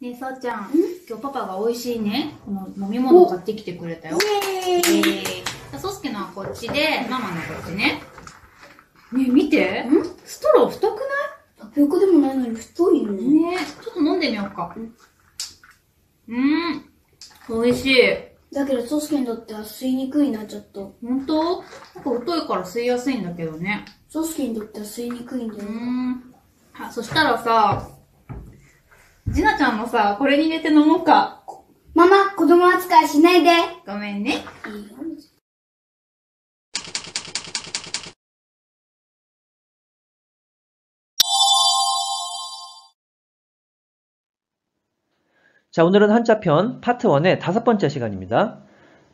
ねえ、さーちゃん、今日パパが美味しいね、この飲み物を買ってきてくれたよ。ソスケのはこっちで、ママのこっちね。ねえ、見て。ストロー太くない？タピオカでもないのに太いね。ねえ、ちょっと飲んでみようか。美味しい。だけど、ソスケにとっては吸いにくいな、ちょっと。ほんと？なんか太いから吸いやすいんだけどね。ソスケにとっては吸いにくいんだよね。あ、そしたらさ、ジナちゃんもさ、これに入れて飲もうか。ママ、子供扱いしないで。ごめんね。いいよ。자, 오늘은 한자편 파트 1의 5번째 시간입니다.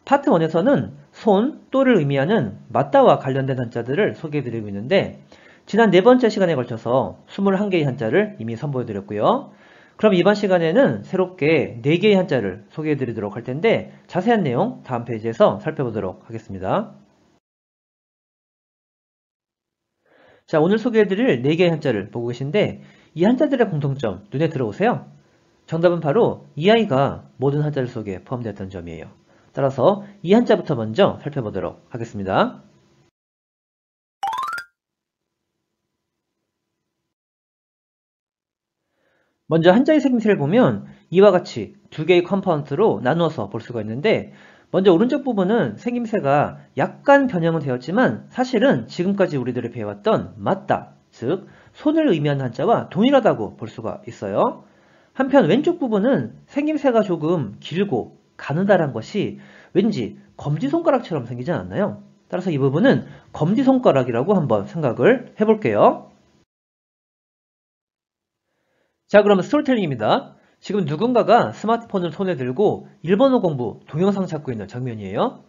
파트 1에서는 손, 또를 의미하는 맞다와 관련된 한자들을 소개해드리고 있는데 지난 4번째 시간에 걸쳐서 21개의 한자를 이미 선보여드렸고요. 그럼 이번 시간에는 새롭게 4개의 한자를 소개해드리도록 할 텐데 자세한 내용 다음 페이지에서 살펴보도록 하겠습니다. 자, 오늘 소개해드릴 4개의 한자를 보고 계신데 이 한자들의 공통점 눈에 들어오세요? 정답은 바로 이 아이가 모든 한자들 속에 포함되었던 점이에요. 따라서 이 한자부터 먼저 살펴보도록 하겠습니다. 먼저 한자의 생김새를 보면 이와 같이 두 개의 컴포넌트로 나누어서 볼 수가 있는데 먼저 오른쪽 부분은 생김새가 약간 변형은 되었지만 사실은 지금까지 우리들이 배워왔던 맞다, 즉 손을 의미하는 한자와 동일하다고 볼 수가 있어요. 한편 왼쪽 부분은 생김새가 조금 길고 가느다란 것이 왠지 검지손가락처럼 생기지 않나요? 따라서 이 부분은 검지손가락이라고 한번 생각을 해볼게요. 자, 그럼 스토리텔링입니다. 지금 누군가가 스마트폰을 손에 들고 일본어 공부 동영상 찾고 있는 장면이에요.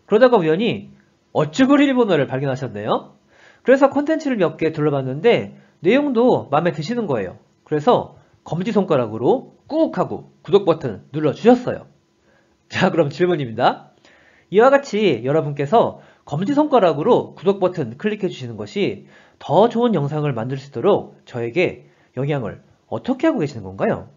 그러다가 우연히 어쭈구리 일본어를 발견하셨네요. 그래서 콘텐츠를 몇 개 둘러봤는데 내용도 마음에 드시는 거예요. 그래서 검지손가락으로 꾹 하고 구독 버튼 눌러주셨어요. 자, 그럼 질문입니다. 이와 같이 여러분께서 검지손가락으로 구독 버튼 클릭해 주시는 것이 더 좋은 영상을 만들 수 있도록 저에게 영향을 어떻게 하고 계시는 건가요?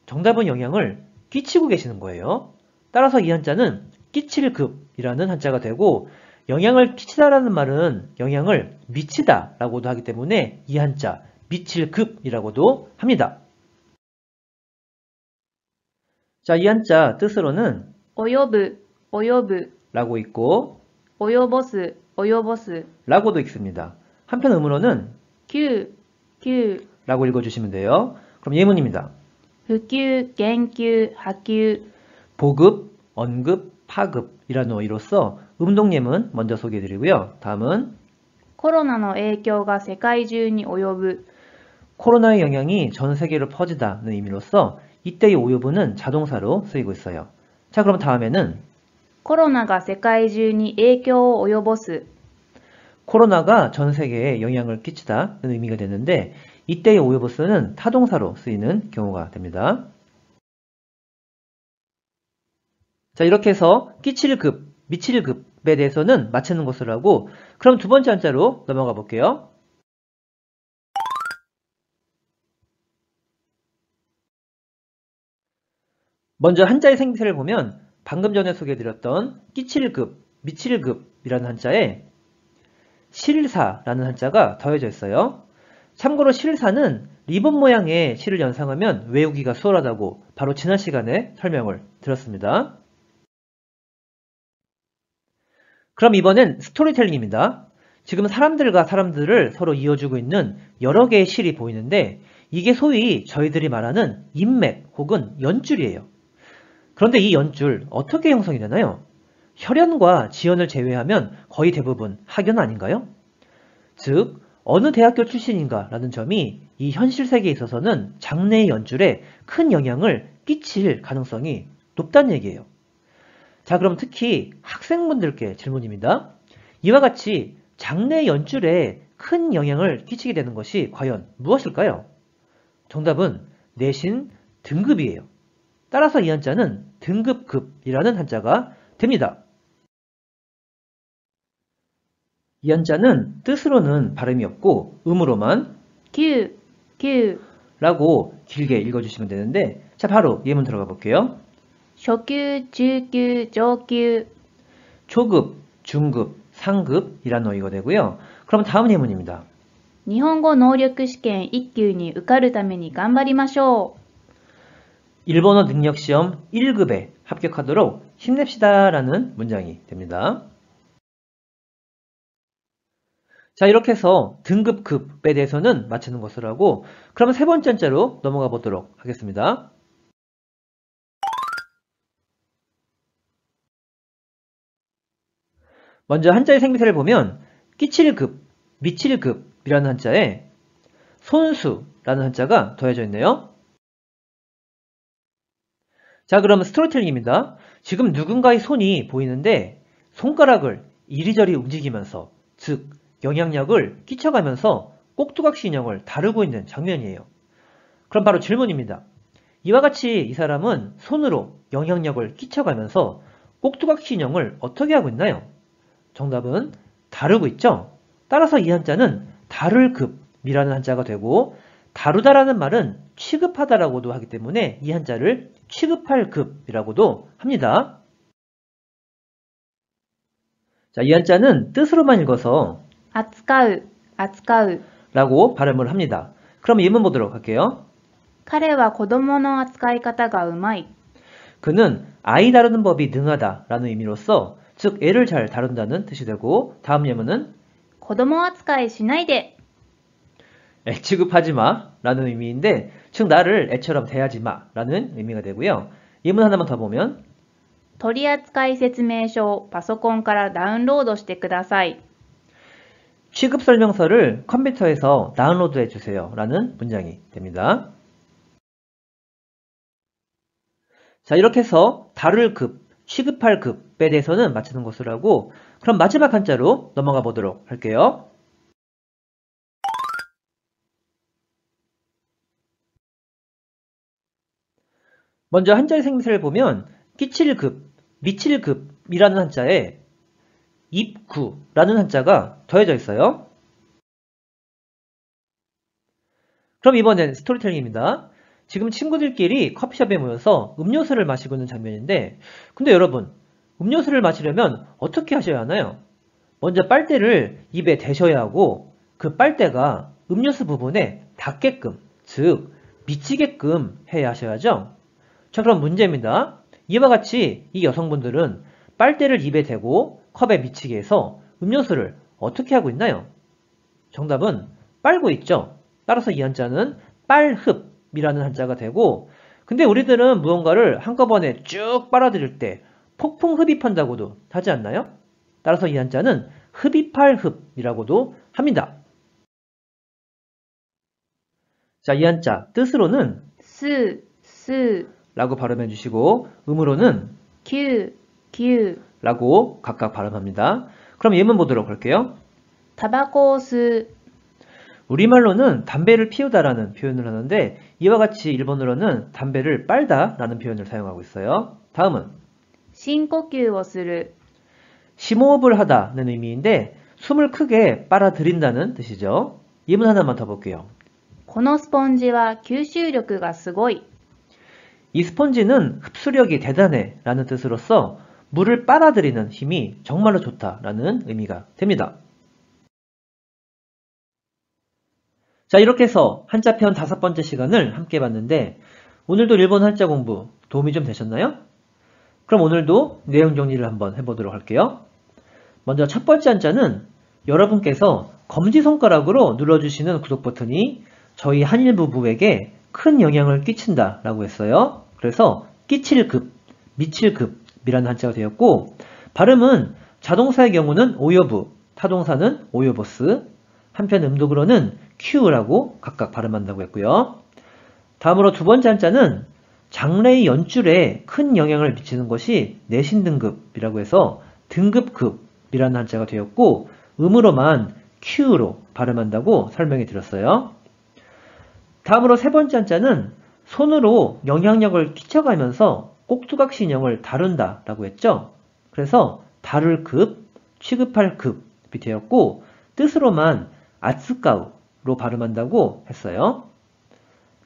정답은 영향을 끼치고 계시는 거예요. 따라서 이 한자는 끼칠급이라는 한자가 되고 영향을 끼치다라는 말은 영향을 미치다 라고도 하기 때문에 이 한자 미칠급이라고도 합니다. 자, 이 한자 뜻으로는 及ぶ、及ぶ 라고 있고 及ぼす、及ぼす 라고도 읽습니다. 한편 음으로는 級、級 라고 읽어주시면 돼요. 그럼 예문입니다. 普及、研究、波及 보급, 언급, 파급이라는 어휘로서 음동예문 먼저 소개해드리고요. 다음은 コロナの影響が世界中に及ぶ 코로나의 영향이 전 세계로 퍼지다는 의미로서 이때의 오요부는 자동사로 쓰이고 있어요. 자, 그럼 다음에는 コロナが世界中に影響を及ぼす 코로나가 전 세계에 영향을 끼치다는 의미가 되는데 이때의 오요보스는 타동사로 쓰이는 경우가 됩니다. 자, 이렇게 해서 끼칠급, 미칠급에 대해서는 마치는 것으로 하고 그럼 두 번째 한자로 넘어가 볼게요. 먼저 한자의 생김새를 보면 방금 전에 소개해드렸던 끼칠급, 미칠급이라는 한자에 실사라는 한자가 더해져 있어요. 참고로 실사는 리본 모양의 실을 연상하면 외우기가 수월하다고 바로 지난 시간에 설명을 드렸습니다. 그럼 이번엔 스토리텔링입니다. 지금 사람들과 사람들을 서로 이어주고 있는 여러 개의 실이 보이는데 이게 소위 저희들이 말하는 인맥 혹은 연줄이에요. 그런데 이 연줄 어떻게 형성이 되나요? 혈연과 지연을 제외하면 거의 대부분 학연 아닌가요? 즉 어느 대학교 출신인가 라는 점이 이 현실 세계에 있어서는 장래의 연줄에 큰 영향을 끼칠 가능성이 높다는 얘기예요. 자, 그럼 특히 학생분들께 질문입니다. 이와 같이 장래의 연줄에 큰 영향을 끼치게 되는 것이 과연 무엇일까요? 정답은 내신 등급이에요. 따라서 이 한자는 등급급이라는 한자가 됩니다. 이 한자는 뜻으로는 발음이 없고 음으로만 級、級 라고 길게 읽어주시면 되는데 자, 바로 예문 들어가 볼게요. 初級、中級、上級。 초급, 중급, 상급이라는 어휘가 되고요. 그럼 다음 예문입니다. 日本語能力試験1級に受かるために頑張りましょう。 일본어 능력시험 1급에 합격하도록 힘냅시다 라는 문장이 됩니다. 자, 이렇게 해서 등급 급에 대해서는 맞추는 것을 하고, 그러면 세 번째 한자로 넘어가 보도록 하겠습니다. 먼저 한자의 생미태를 보면 끼칠급, 미칠급이라는 한자에 손수라는 한자가 더해져 있네요. 자, 그럼 스토리텔링입니다. 지금 누군가의 손이 보이는데 손가락을 이리저리 움직이면서, 즉 영향력을 끼쳐가면서 꼭두각시 인형을 다루고 있는 장면이에요. 그럼 바로 질문입니다. 이와 같이 이 사람은 손으로 영향력을 끼쳐가면서 꼭두각시 인형을 어떻게 하고 있나요? 정답은 다루고 있죠? 따라서 이 한자는 다룰 급이라는 한자가 되고, 다루다라는 말은 취급하다라고도 하기 때문에 이 한자를 취급할 급이라고도 합니다. 자, 이 한자는 뜻으로만 읽어서 扱う、扱う。 라고 발음을 합니다. 그럼 예문 보도록 할게요. 彼は子供の扱い方がうまい。 그는 아이 다루는 법이 능하다 라는 의미로서, 즉 애를 잘 다룬다는 뜻이 되고, 다음 예문은 子供扱いしないで。 애 취급하지 마 라는 의미인데, 즉 나를 애처럼 대하지 마 라는 의미가 되고요. 예문 하나만 더 보면 取扱説明書をパソコンからダウンロードしてください。 취급 설명서를 컴퓨터에서 다운로드해 주세요 라는 문장이 됩니다. 자, 이렇게 해서 다룰 급, 취급할 급에 대해서는 맞추는 것을 하고, 그럼 마지막 한자로 넘어가 보도록 할게요. 먼저 한자의 생미를 보면 끼칠급, 미칠급이라는 한자에 입구라는 한자가 더해져 있어요. 그럼 이번엔 스토리텔링입니다. 지금 친구들끼리 커피숍에 모여서 음료수를 마시고 있는 장면인데, 근데 여러분, 음료수를 마시려면 어떻게 하셔야 하나요? 먼저 빨대를 입에 대셔야 하고, 그 빨대가 음료수 부분에 닿게끔, 즉 미치게끔 해야 하셔야죠. 자, 그럼 문제입니다. 이와 같이 이 여성분들은 빨대를 입에 대고 컵에 미치게 해서 음료수를 어떻게 하고 있나요? 정답은 빨고 있죠. 따라서 이 한자는 빨흡이라는 한자가 되고, 근데 우리들은 무언가를 한꺼번에 쭉 빨아들일 때 폭풍 흡입한다고도 하지 않나요? 따라서 이 한자는 흡입할흡이라고도 합니다. 자, 이 한자 뜻으로는 す、す、 라고 발음해 주시고, 음으로는 きゅう、きゅう。 라고 각각 발음합니다. 그럼 예문 보도록 할게요. タバコを吸う。 우리말로는 담배를 피우다라는 표현을 하는데, 이와 같이 일본어로는 담배를 빨다라는 표현을 사용하고 있어요. 다음은 深呼吸をする。 심호흡을 하다는 의미인데, 숨을 크게 빨아들인다는 뜻이죠. 예문 하나만 더 볼게요. このスポンジは吸収力がすごい。 이 스펀지는 흡수력이 대단해 라는 뜻으로서 물을 빨아들이는 힘이 정말로 좋다라는 의미가 됩니다. 자, 이렇게 해서 한자편 5번째 시간을 함께 봤는데, 오늘도 일본 한자 공부 도움이 좀 되셨나요? 그럼 오늘도 내용 정리를 한번 해보도록 할게요. 먼저 첫 번째 한자는 여러분께서 검지손가락으로 눌러주시는 구독 버튼이 저희 한일 부부에게 큰 영향을 끼친다 라고 했어요. 그래서 끼칠급, 미칠급이라는 한자가 되었고, 발음은 자동사의 경우는 오여부, 타동사는 오여버스, 한편 음독으로는 큐라고 각각 발음한다고 했고요. 다음으로 두 번째 한자는 장래의 연줄에 큰 영향을 미치는 것이 내신 등급이라고 해서 등급급이라는 한자가 되었고, 음으로만 큐로 발음한다고 설명해 드렸어요. 다음으로 세 번째 한자는 손으로 영향력을 끼쳐가면서 꼭두각시 인형을 다룬다 라고 했죠. 그래서 다룰 급, 취급할 급이 되었고, 뜻으로만 아츠까우로 발음한다고 했어요.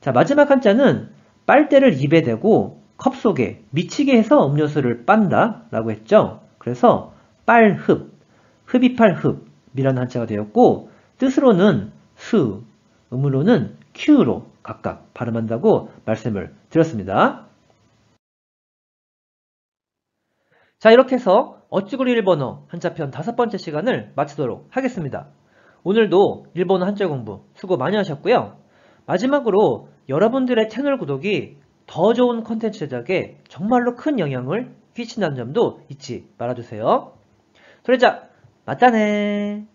자, 마지막 한자는 빨대를 입에 대고 컵 속에 미치게 해서 음료수를 빤다 라고 했죠. 그래서 빨흡, 흡입할 흡이라는 한자가 되었고 뜻으로는 수, 음으로는 큐로 각각 발음한다고 말씀을 드렸습니다. 자, 이렇게 해서 어찌구리 일본어 한자편 5번째 시간을 마치도록 하겠습니다. 오늘도 일본어 한자 공부 수고 많이 하셨고요. 마지막으로 여러분들의 채널 구독이 더 좋은 컨텐츠 제작에 정말로 큰 영향을 끼친다는 점도 잊지 말아주세요.それじゃ、またね